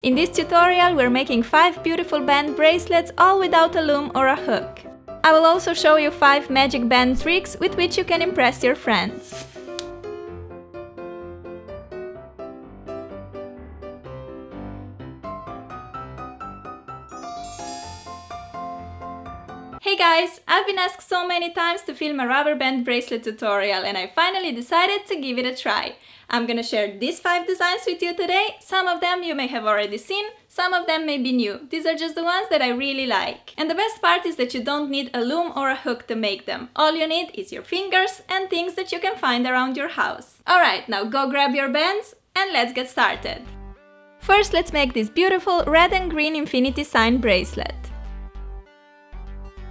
In this tutorial, we're making 5 beautiful band bracelets, all without a loom or a hook. I will also show you 5 magic band tricks with which you can impress your friends. Hey guys! I've been asked so many times to film a rubber band bracelet tutorial, and I finally decided to give it a try. I'm gonna share these 5 designs with you today. Some of them you may have already seen, some of them may be new. These are just the ones that I really like. And the best part is that you don't need a loom or a hook to make them. All you need is your fingers and things that you can find around your house. Alright, now go grab your bands and let's get started. First, let's make this beautiful red and green infinity sign bracelet.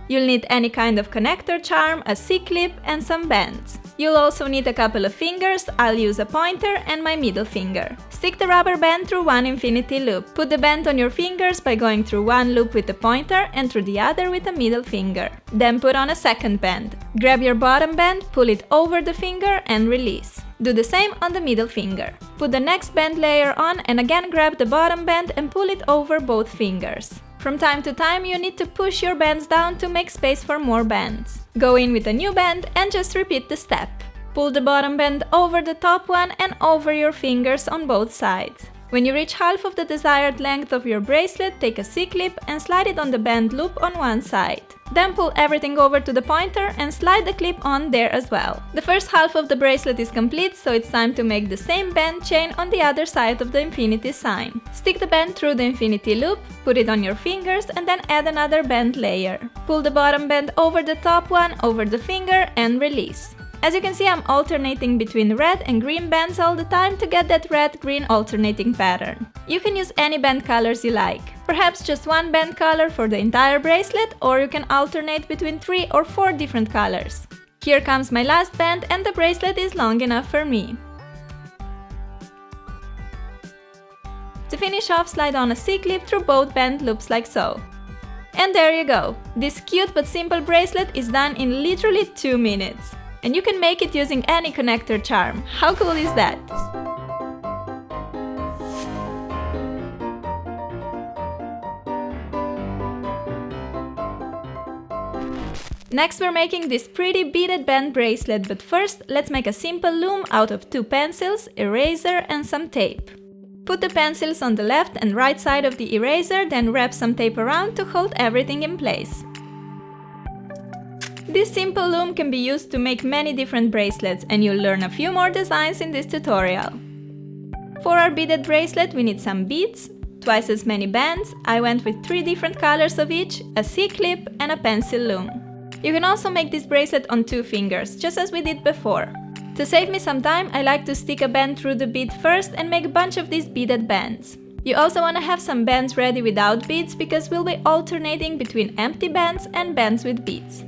You'll need any kind of connector charm, a C-clip and some bands. You'll also need a couple of fingers. I'll use a pointer and my middle finger. Stick the rubber band through one infinity loop. Put the band on your fingers by going through one loop with the pointer and through the other with the middle finger. Then put on a second band. Grab your bottom band, pull it over the finger and release. Do the same on the middle finger. Put the next band layer on and again grab the bottom band and pull it over both fingers. From time to time, you need to push your bands down to make space for more bands. Go in with a new band and just repeat the step. Pull the bottom band over the top one and over your fingers on both sides. When you reach half of the desired length of your bracelet, take a C-clip and slide it on the band loop on one side. Then pull everything over to the pointer and slide the clip on there as well. The first half of the bracelet is complete, so it's time to make the same band chain on the other side of the infinity sign. Stick the band through the infinity loop, put it on your fingers and then add another band layer. Pull the bottom band over the top one, over the finger and release. As you can see, I'm alternating between red and green bands all the time to get that red-green alternating pattern. You can use any band colors you like. Perhaps just one band color for the entire bracelet, or you can alternate between 3 or 4 different colors. Here comes my last band and the bracelet is long enough for me. To finish off, slide on a C-clip through both band loops like so. And there you go! This cute but simple bracelet is done in literally 2 minutes. And you can make it using any connector charm. How cool is that? Next, we're making this pretty beaded band bracelet, but first let's make a simple loom out of 2 pencils, eraser and some tape. Put the pencils on the left and right side of the eraser, then wrap some tape around to hold everything in place. This simple loom can be used to make many different bracelets, and you'll learn a few more designs in this tutorial. For our beaded bracelet, we need some beads, twice as many bands. I went with 3 different colors of each, a C-clip and a pencil loom. You can also make this bracelet on 2 fingers, just as we did before. To save me some time, I like to stick a band through the bead first and make a bunch of these beaded bands. You also want to have some bands ready without beads, because we'll be alternating between empty bands and bands with beads.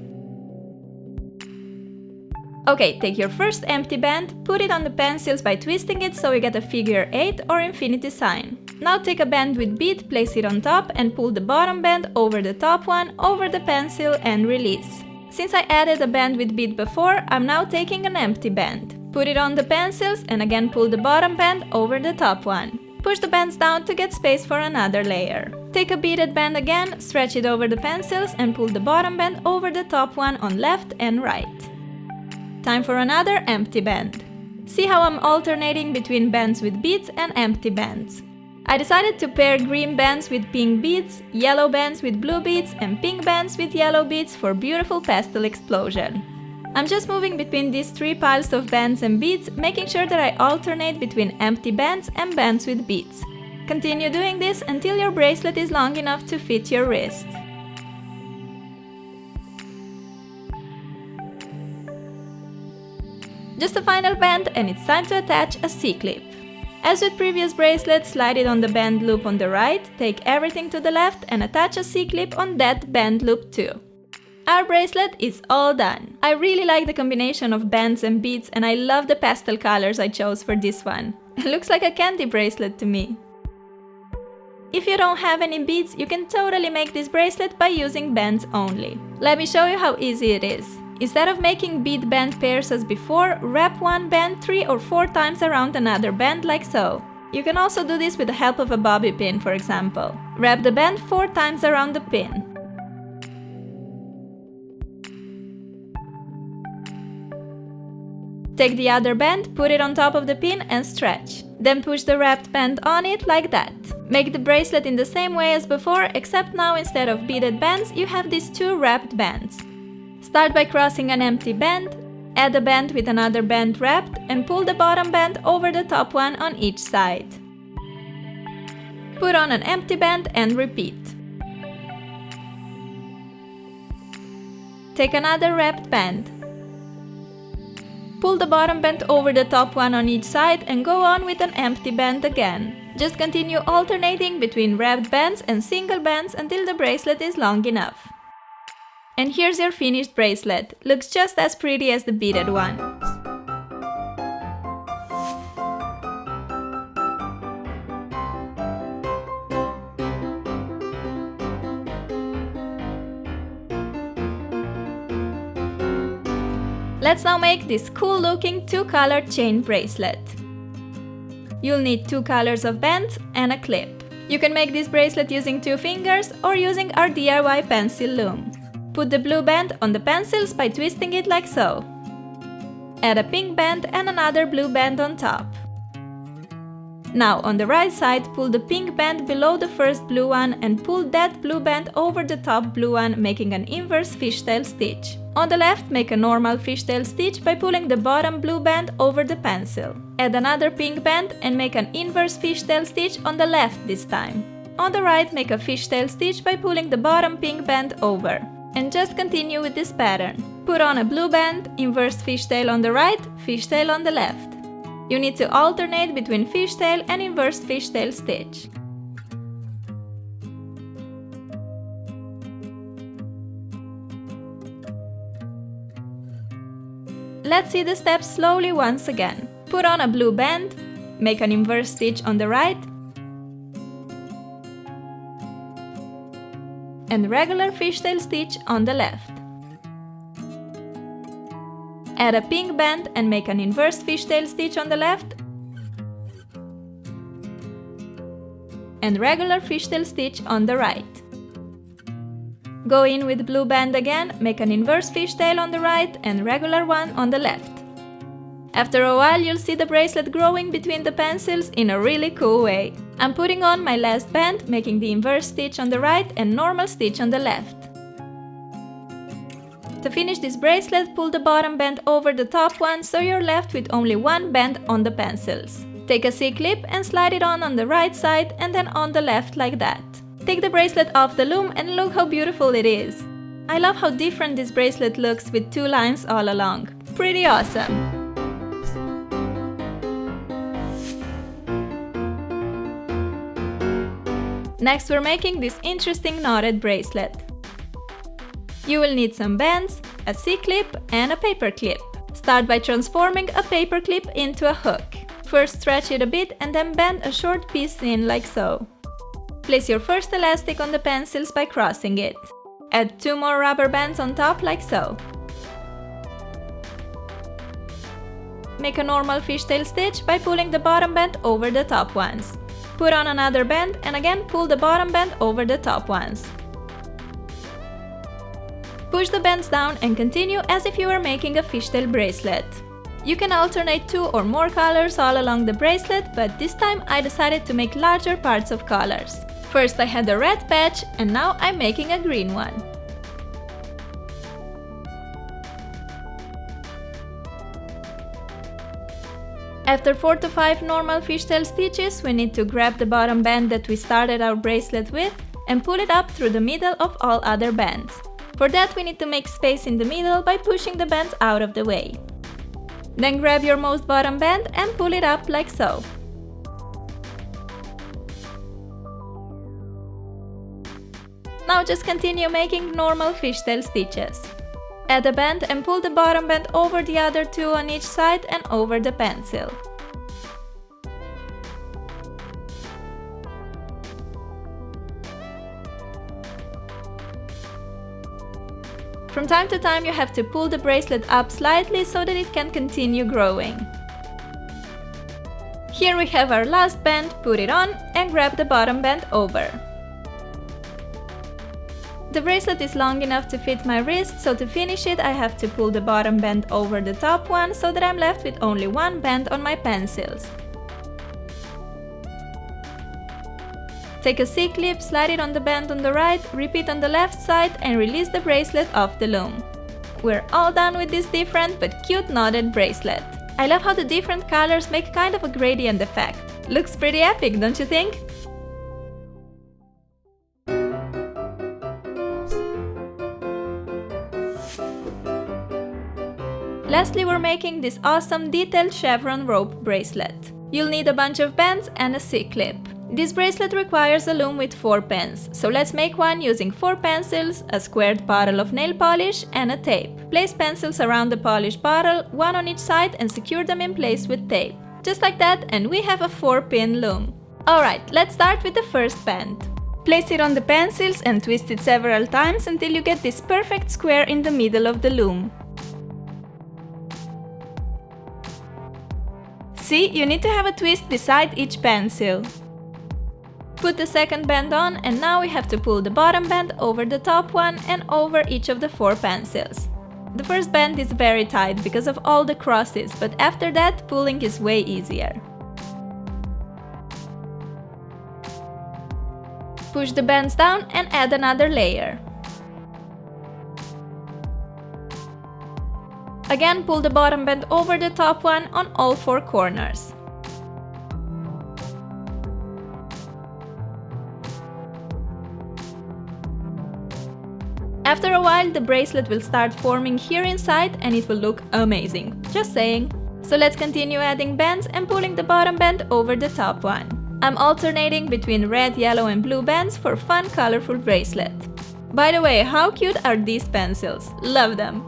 Okay, take your first empty band, put it on the pencils by twisting it so you get a figure 8 or infinity sign. Now take a band with bead, place it on top and pull the bottom band over the top one, over the pencil and release. Since I added a band with bead before, I'm now taking an empty band. Put it on the pencils and again pull the bottom band over the top one. Push the bands down to get space for another layer. Take a beaded band again, stretch it over the pencils and pull the bottom band over the top one on left and right. Time for another empty band. See how I'm alternating between bands with beads and empty bands. I decided to pair green bands with pink beads, yellow bands with blue beads and pink bands with yellow beads for beautiful pastel explosion. I'm just moving between these 3 piles of bands and beads, making sure that I alternate between empty bands and bands with beads. Continue doing this until your bracelet is long enough to fit your wrist. Just a final band and it's time to attach a C-clip. As with previous bracelets, slide it on the band loop on the right, take everything to the left and attach a C-clip on that band loop too. Our bracelet is all done. I really like the combination of bands and beads and I love the pastel colors I chose for this one. It looks like a candy bracelet to me. If you don't have any beads, you can totally make this bracelet by using bands only. Let me show you how easy it is. Instead of making bead band pairs as before, wrap one band 3 or 4 times around another band like so. You can also do this with the help of a bobby pin, for example. Wrap the band 4 times around the pin. Take the other band, put it on top of the pin and stretch. Then push the wrapped band on it like that. Make the bracelet in the same way as before, except now instead of beaded bands, you have these 2 wrapped bands. Start by crossing an empty band, add a band with another band wrapped, and pull the bottom band over the top one on each side. Put on an empty band and repeat. Take another wrapped band. Pull the bottom band over the top one on each side and go on with an empty band again. Just continue alternating between wrapped bands and single bands until the bracelet is long enough. And here's your finished bracelet. Looks just as pretty as the beaded one. Let's now make this cool looking 2-colored chain bracelet. You'll need 2 colors of bands and a clip. You can make this bracelet using 2 fingers or using our DIY pencil loom. Put the blue band on the pencils by twisting it like so. Add a pink band and another blue band on top. Now on the right side, pull the pink band below the first blue one and pull that blue band over the top blue one, making an inverse fishtail stitch. On the left, make a normal fishtail stitch by pulling the bottom blue band over the pencil. Add another pink band and make an inverse fishtail stitch on the left this time. On the right, make a fishtail stitch by pulling the bottom pink band over. And just continue with this pattern. Put on a blue band, inverse fishtail on the right, fishtail on the left. You need to alternate between fishtail and inverse fishtail stitch. Let's see the steps slowly once again. Put on a blue band, make an inverse stitch on the right, and regular fishtail stitch on the left. Add a pink band and make an inverse fishtail stitch on the left and regular fishtail stitch on the right. Go in with blue band again, make an inverse fishtail on the right and regular one on the left. After a while, you'll see the bracelet growing between the pencils in a really cool way. I'm putting on my last band, making the inverse stitch on the right and normal stitch on the left. To finish this bracelet, pull the bottom band over the top one so you're left with only 1 band on the pencils. Take a C-clip and slide it on the right side and then on the left like that. Take the bracelet off the loom and look how beautiful it is. I love how different this bracelet looks with 2 lines all along. Pretty awesome! Next, we're making this interesting knotted bracelet. You will need some bands, a C-clip and a paper clip. Start by transforming a paper clip into a hook. First stretch it a bit and then bend a short piece in like so. Place your first elastic on the pencils by crossing it. Add 2 more rubber bands on top like so. Make a normal fishtail stitch by pulling the bottom band over the top ones. Put on another band and again pull the bottom band over the top ones. Push the bands down and continue as if you were making a fishtail bracelet. You can alternate 2 or more colors all along the bracelet, but this time I decided to make larger parts of colors. First I had a red patch and now I'm making a green one. After 4 to 5 normal fishtail stitches, we need to grab the bottom band that we started our bracelet with and pull it up through the middle of all other bands. For that, we need to make space in the middle by pushing the bands out of the way. Then grab your most bottom band and pull it up like so. Now just continue making normal fishtail stitches. Add a band and pull the bottom band over the other 2 on each side and over the pencil. From time to time you have to pull the bracelet up slightly so that it can continue growing. Here we have our last band, put it on and grab the bottom band over. The bracelet is long enough to fit my wrist, so to finish it I have to pull the bottom band over the top one so that I'm left with only one band on my pencils. Take a C-clip, slide it on the band on the right, repeat on the left side and release the bracelet off the loom. We're all done with this different but cute knotted bracelet. I love how the different colors make kind of a gradient effect. Looks pretty epic, don't you think? Lastly, we're making this awesome detailed chevron rope bracelet. You'll need a bunch of bands and a C-clip. This bracelet requires a loom with 4 pens, so let's make one using 4 pencils, a squared bottle of nail polish and a tape. Place pencils around the polished bottle, one on each side, and secure them in place with tape. Just like that, and we have a 4-pin loom. Alright, let's start with the first band. Place it on the pencils and twist it several times until you get this perfect square in the middle of the loom. See, you need to have a twist beside each pencil. Put the second band on and now we have to pull the bottom band over the top one and over each of the 4 pencils. The first band is very tight because of all the crosses, but after that pulling is way easier. Push the bands down and add another layer. Again, pull the bottom band over the top one on all 4 corners. After a while, the bracelet will start forming here inside and it will look amazing. Just saying. So let's continue adding bands and pulling the bottom band over the top one. I'm alternating between red, yellow and blue bands for fun, colorful bracelet. By the way, how cute are these pencils? Love them!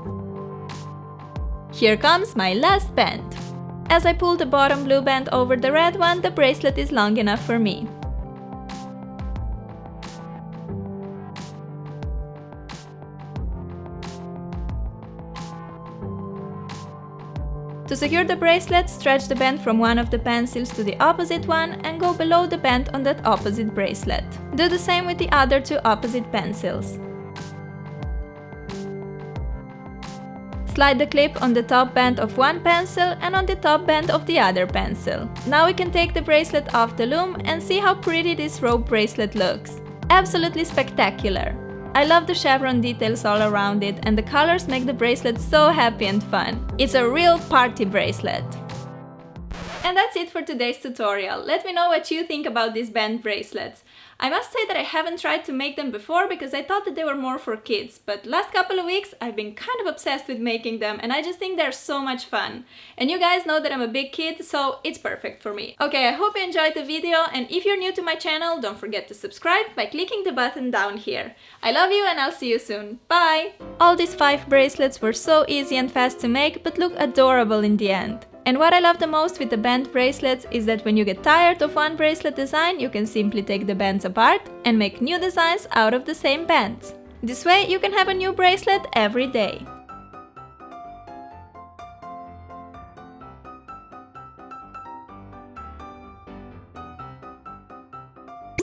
Here comes my last band. As I pull the bottom blue band over the red one, the bracelet is long enough for me. To secure the bracelet, stretch the band from one of the pencils to the opposite one and go below the band on that opposite bracelet. Do the same with the other 2 opposite pencils. Slide the clip on the top band of one pencil and on the top band of the other pencil. Now we can take the bracelet off the loom and see how pretty this rope bracelet looks. Absolutely spectacular! I love the chevron details all around it and the colors make the bracelet so happy and fun. It's a real party bracelet! And that's it for today's tutorial. Let me know what you think about these band bracelets. I must say that I haven't tried to make them before because I thought that they were more for kids, but last couple of weeks I've been kind of obsessed with making them and I just think they're so much fun. And you guys know that I'm a big kid, so it's perfect for me. Okay, I hope you enjoyed the video and if you're new to my channel, don't forget to subscribe by clicking the button down here. I love you and I'll see you soon. Bye! All these 5 bracelets were so easy and fast to make, but look adorable in the end. And what I love the most with the band bracelets is that when you get tired of one bracelet design, you can simply take the bands apart and make new designs out of the same bands. This way you can have a new bracelet every day.